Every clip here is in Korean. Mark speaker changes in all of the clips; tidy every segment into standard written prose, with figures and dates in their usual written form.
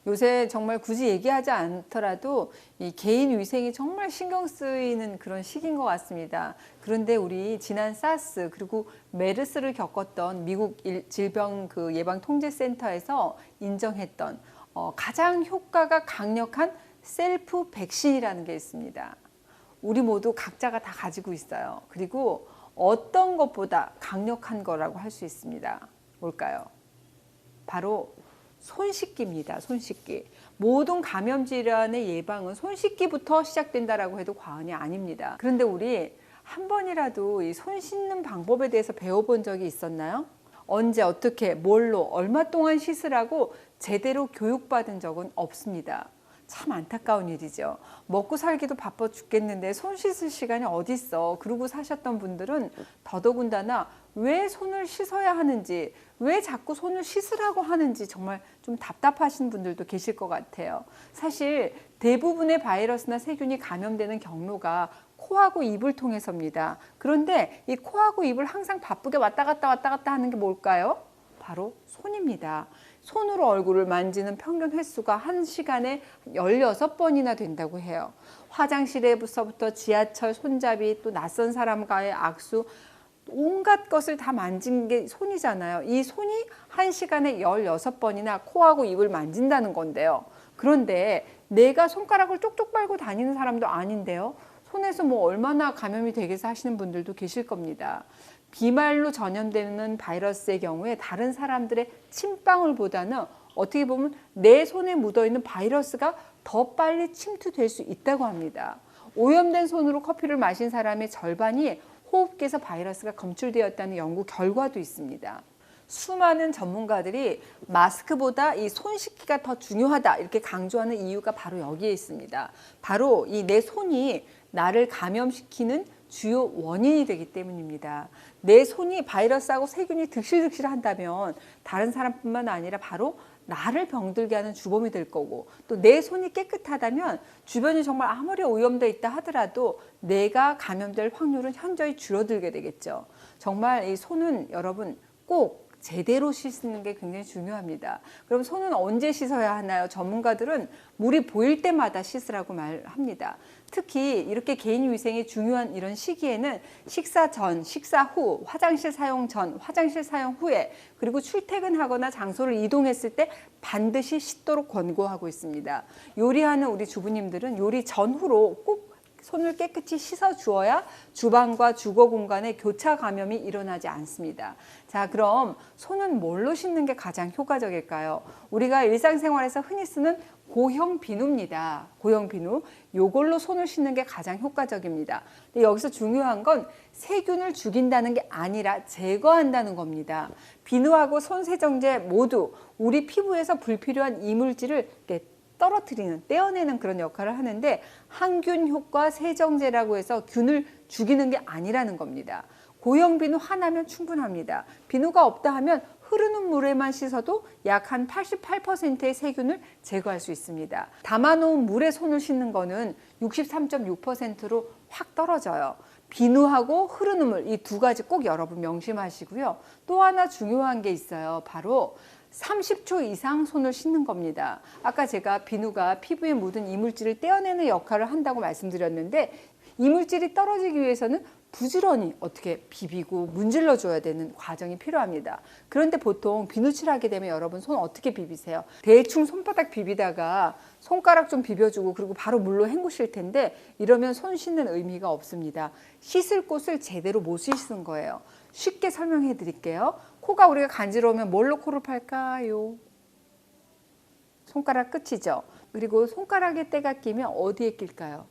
Speaker 1: 요새 정말 굳이 얘기하지 않더라도 이 개인 위생이 정말 신경 쓰이는 그런 시기인 것 같습니다. 그런데 우리 지난 사스 그리고 메르스를 겪었던 미국 질병 그 예방통제센터에서 인정했던 가장 효과가 강력한 셀프 백신이라는 게 있습니다. 우리 모두 각자가 다 가지고 있어요. 그리고 어떤 것보다 강력한 거라고 할 수 있습니다. 뭘까요? 바로 손 씻기입니다. 손 씻기. 모든 감염 질환의 예방은 손 씻기부터 시작된다라고 해도 과언이 아닙니다. 그런데 우리 한 번이라도 이 손 씻는 방법에 대해서 배워본 적이 있었나요? 언제 어떻게 뭘로 얼마 동안 씻으라고 제대로 교육받은 적은 없습니다. 참 안타까운 일이죠. 먹고 살기도 바빠 죽겠는데 손 씻을 시간이 어디 있어. 그러고 사셨던 분들은 더더군다나 왜 손을 씻어야 하는지, 왜 자꾸 손을 씻으라고 하는지 정말 좀 답답하신 분들도 계실 것 같아요. 사실 대부분의 바이러스나 세균이 감염되는 경로가 코하고 입을 통해서입니다. 그런데 이 코하고 입을 항상 바쁘게 왔다 갔다 하는 게 뭘까요? 바로 손입니다. 손으로 얼굴을 만지는 평균 횟수가 1시간에 16번이나 된다고 해요. 화장실에서부터 지하철 손잡이 또 낯선 사람과의 악수 온갖 것을 다 만진 게 손이잖아요. 이 손이 1시간에 16번이나 코하고 입을 만진다는 건데요. 그런데 내가 손가락을 쪽쪽 빨고 다니는 사람도 아닌데요. 손에서 뭐 얼마나 감염이 되겠어 하시는 분들도 계실 겁니다. 비말로 전염되는 바이러스의 경우에 다른 사람들의 침방울보다는 어떻게 보면 내 손에 묻어있는 바이러스가 더 빨리 침투될 수 있다고 합니다. 오염된 손으로 커피를 마신 사람의 절반이 호흡기에서 바이러스가 검출되었다는 연구 결과도 있습니다. 수많은 전문가들이 마스크보다 이 손 씻기가 더 중요하다 이렇게 강조하는 이유가 바로 여기에 있습니다. 바로 이 내 손이 나를 감염시키는 주요 원인이 되기 때문입니다. 내 손이 바이러스하고 세균이 득실득실 한다면 다른 사람뿐만 아니라 바로 나를 병들게 하는 주범이 될 거고, 또 내 손이 깨끗하다면 주변이 정말 아무리 오염되어 있다 하더라도 내가 감염될 확률은 현저히 줄어들게 되겠죠. 정말 이 손은 여러분 꼭 제대로 씻는 게 굉장히 중요합니다. 그럼 손은 언제 씻어야 하나요? 전문가들은 물이 보일 때마다 씻으라고 말합니다. 특히 이렇게 개인 위생이 중요한 이런 시기에는 식사 전, 식사 후, 화장실 사용 전, 화장실 사용 후에, 그리고 출퇴근하거나 장소를 이동했을 때 반드시 씻도록 권고하고 있습니다. 요리하는 우리 주부님들은 요리 전후로 꼭 손을 깨끗이 씻어 주어야 주방과 주거 공간에 교차 감염이 일어나지 않습니다. 자, 그럼 손은 뭘로 씻는 게 가장 효과적일까요? 우리가 일상생활에서 흔히 쓰는 고형 비누입니다. 고형 비누. 요걸로 손을 씻는 게 가장 효과적입니다. 근데 여기서 중요한 건 세균을 죽인다는 게 아니라 제거한다는 겁니다. 비누하고 손세정제 모두 우리 피부에서 불필요한 이물질을 떨어뜨리는, 떼어내는 그런 역할을 하는데 항균 효과 세정제라고 해서 균을 죽이는 게 아니라는 겁니다. 고형 비누 하나면 충분합니다. 비누가 없다 하면 흐르는 물에만 씻어도 약 한 88%의 세균을 제거할 수 있습니다. 담아놓은 물에 손을 씻는 거는 63.6%로 확 떨어져요. 비누하고 흐르는 물, 이 두 가지 꼭 여러분 명심하시고요. 또 하나 중요한 게 있어요. 바로 30초 이상 손을 씻는 겁니다. 아까 제가 비누가 피부에 묻은 이물질을 떼어내는 역할을 한다고 말씀드렸는데, 이물질이 떨어지기 위해서는 부지런히 어떻게 비비고 문질러 줘야 되는 과정이 필요합니다. 그런데 보통 비누칠하게 되면 여러분 손 어떻게 비비세요? 대충 손바닥 비비다가 손가락 좀 비벼주고 그리고 바로 물로 헹구실 텐데, 이러면 손 씻는 의미가 없습니다. 씻을 곳을 제대로 못 씻은 거예요. 쉽게 설명해 드릴게요. 코가 우리가 간지러우면 뭘로 코를 팔까요? 손가락 끝이죠. 그리고 손가락에 때가 끼면 어디에 낄까요?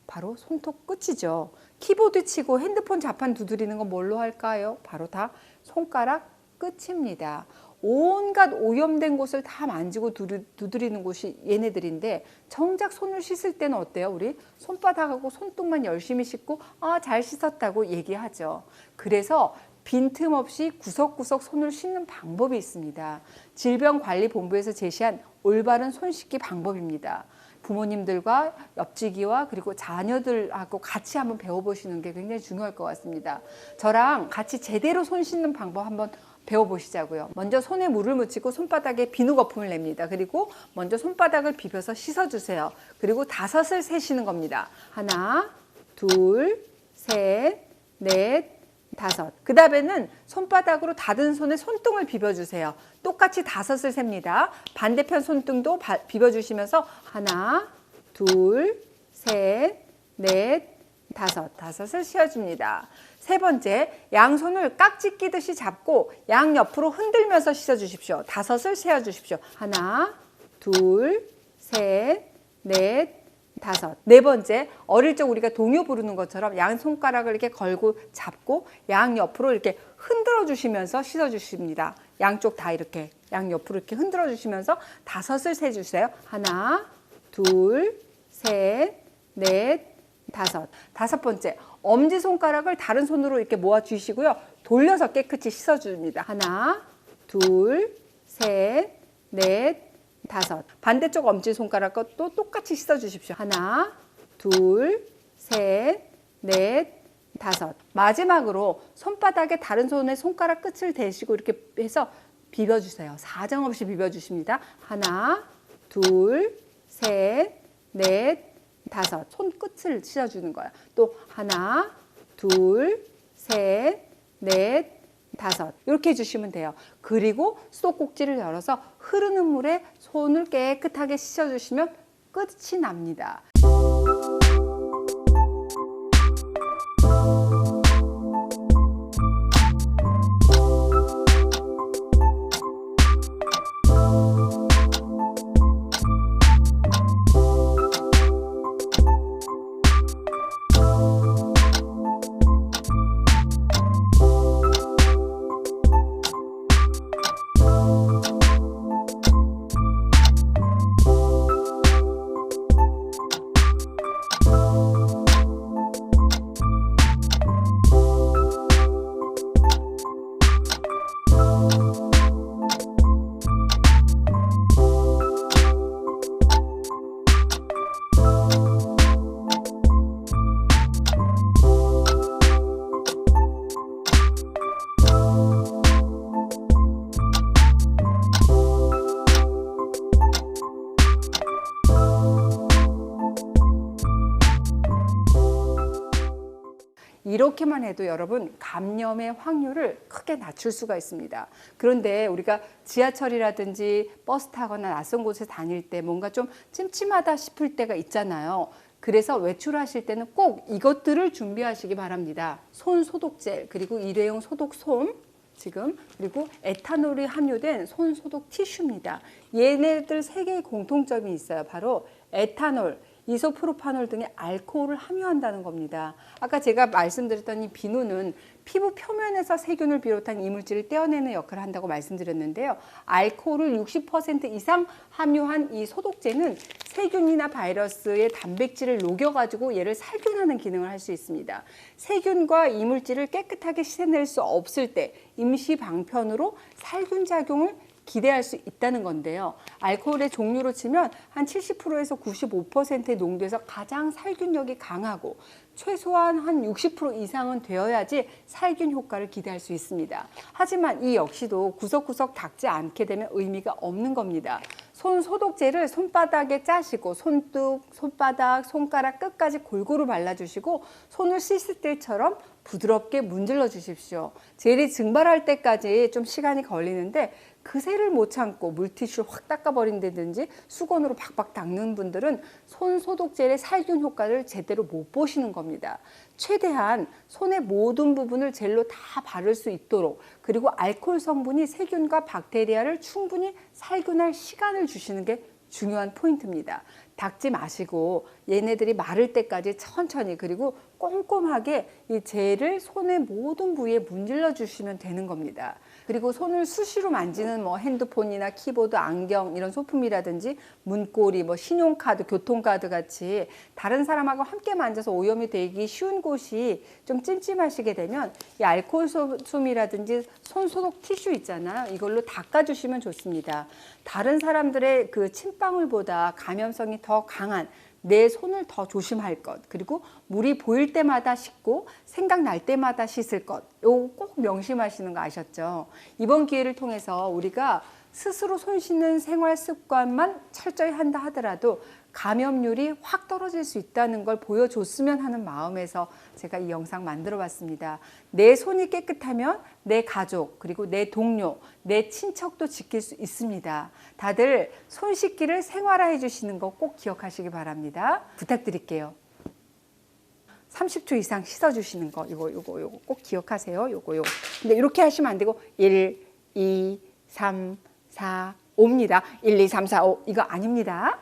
Speaker 1: 바로 손톱 끝이죠. 키보드 치고 핸드폰 자판 두드리는 건 뭘로 할까요? 바로 다 손가락 끝입니다. 온갖 오염된 곳을 다 만지고 두드리는 곳이 얘네들인데, 정작 손을 씻을 때는 어때요? 우리 손바닥하고 손등만 열심히 씻고 잘 씻었다고 얘기하죠. 그래서 빈틈없이 구석구석 손을 씻는 방법이 있습니다. 질병관리본부에서 제시한 올바른 손 씻기 방법입니다. 부모님들과 옆지기와 그리고 자녀들하고 같이 한번 배워보시는 게 굉장히 중요할 것 같습니다. 저랑 같이 제대로 손 씻는 방법 한번 배워보시자고요. 먼저 손에 물을 묻히고 손바닥에 비누 거품을 냅니다. 그리고 먼저 손바닥을 비벼서 씻어주세요. 그리고 5을 세시는 겁니다. 하나, 둘, 셋, 넷, 5. 그 다음에는 손바닥으로 닫은 손에 손등을 비벼주세요. 똑같이 5을 셉니다. 반대편 손등도 비벼주시면서 하나, 둘, 셋, 넷, 5을 씻어줍니다. 세 번째, 양손을 깍지 끼듯이 잡고 양옆으로 흔들면서 씻어주십시오. 5을 세어주십시오. 하나, 둘, 셋, 넷, 5. 네 번째, 어릴 적 우리가 동요 부르는 것처럼 양 손가락을 이렇게 걸고 잡고 양옆으로 이렇게 흔들어 주시면서 씻어 주십니다. 양쪽 다 이렇게 양옆으로 이렇게 흔들어 주시면서 5을 세주세요. 하나, 둘, 셋, 넷, 5. 5번째, 엄지손가락을 다른 손으로 이렇게 모아 주시고요. 돌려서 깨끗이 씻어 줍니다. 하나, 둘, 셋, 넷, 5. 반대쪽 엄지손가락 것도 똑같이 씻어 주십시오. 하나, 둘, 셋, 넷, 5. 마지막으로 손바닥에 다른 손의 손가락 끝을 대시고 이렇게 해서 비벼주세요. 사정없이 비벼주십니다. 하나, 둘, 셋, 넷, 5. 손끝을 씻어주는 거예요. 또 하나, 둘, 셋, 넷, 5. 이렇게 해주시면 돼요. 그리고 수도꼭지를 열어서 흐르는 물에 손을 깨끗하게 씻어주시면 끝이 납니다. 이렇게만 해도 여러분 감염의 확률을 크게 낮출 수가 있습니다. 그런데 우리가 지하철이라든지 버스 타거나 낯선 곳에 다닐 때 뭔가 좀 찜찜하다 싶을 때가 있잖아요. 그래서 외출하실 때는 꼭 이것들을 준비하시기 바랍니다. 손 소독젤, 그리고 일회용 소독솜, 그리고 에탄올이 함유된 손 소독 티슈입니다. 얘네들 3개의 공통점이 있어요. 바로 에탄올, 이소프로파놀 등의 알코올을 함유한다는 겁니다. 아까 제가 말씀드렸던 이 비누는 피부 표면에서 세균을 비롯한 이물질을 떼어내는 역할을 한다고 말씀드렸는데요. 알코올을 60% 이상 함유한 이 소독제는 세균이나 바이러스의 단백질을 녹여가지고 얘를 살균하는 기능을 할 수 있습니다. 세균과 이물질을 깨끗하게 씻어낼 수 없을 때 임시 방편으로 살균 작용을 기대할 수 있다는 건데요. 알코올의 종류로 치면 한 70%에서 95%의 농도에서 가장 살균력이 강하고 최소한 한 60% 이상은 되어야지 살균 효과를 기대할 수 있습니다. 하지만 이 역시도 구석구석 닦지 않게 되면 의미가 없는 겁니다. 손 소독제를 손바닥에 짜시고 손등, 손바닥, 손가락 끝까지 골고루 발라주시고 손을 씻을 때처럼 부드럽게 문질러 주십시오. 젤이 증발할 때까지 좀 시간이 걸리는데 그새를 못 참고 물티슈를 확 닦아버린다든지 수건으로 박박 닦는 분들은 손 소독젤의 살균 효과를 제대로 못 보시는 겁니다. 최대한 손의 모든 부분을 젤로 다 바를 수 있도록, 그리고 알코올 성분이 세균과 박테리아를 충분히 살균할 시간을 주시는 게 중요한 포인트입니다. 닦지 마시고 얘네들이 마를 때까지 천천히, 그리고 꼼꼼하게 이 젤을 손의 모든 부위에 문질러 주시면 되는 겁니다. 그리고 손을 수시로 만지는 핸드폰이나 키보드, 안경 이런 소품이라든지 문고리, 신용카드, 교통카드 같이 다른 사람하고 함께 만져서 오염이 되기 쉬운 곳이 좀 찜찜하시게 되면 이 알코올 솜이라든지 손 소독 티슈 있잖아요. 이걸로 닦아주시면 좋습니다. 다른 사람들의 그 침방울보다 감염성이 더 강한 내 손을 더 조심할 것, 그리고 물이 보일 때마다 씻고 생각날 때마다 씻을 것, 요거 꼭 명심하시는 거 아셨죠? 이번 기회를 통해서 우리가 스스로 손 씻는 생활 습관만 철저히 한다 하더라도 감염률이 확 떨어질 수 있다는 걸 보여줬으면 하는 마음에서 제가 이 영상 만들어 봤습니다. 내 손이 깨끗하면 내 가족, 그리고 내 동료, 내 친척도 지킬 수 있습니다. 다들 손 씻기를 생활화해 주시는 거 꼭 기억하시기 바랍니다. 부탁드릴게요. 30초 이상 씻어 주시는 거, 요거 꼭 기억하세요. 요거. 근데 이렇게 하시면 안 되고 1, 2, 3, 4, 5입니다. 1, 2, 3, 4, 5 이거 아닙니다.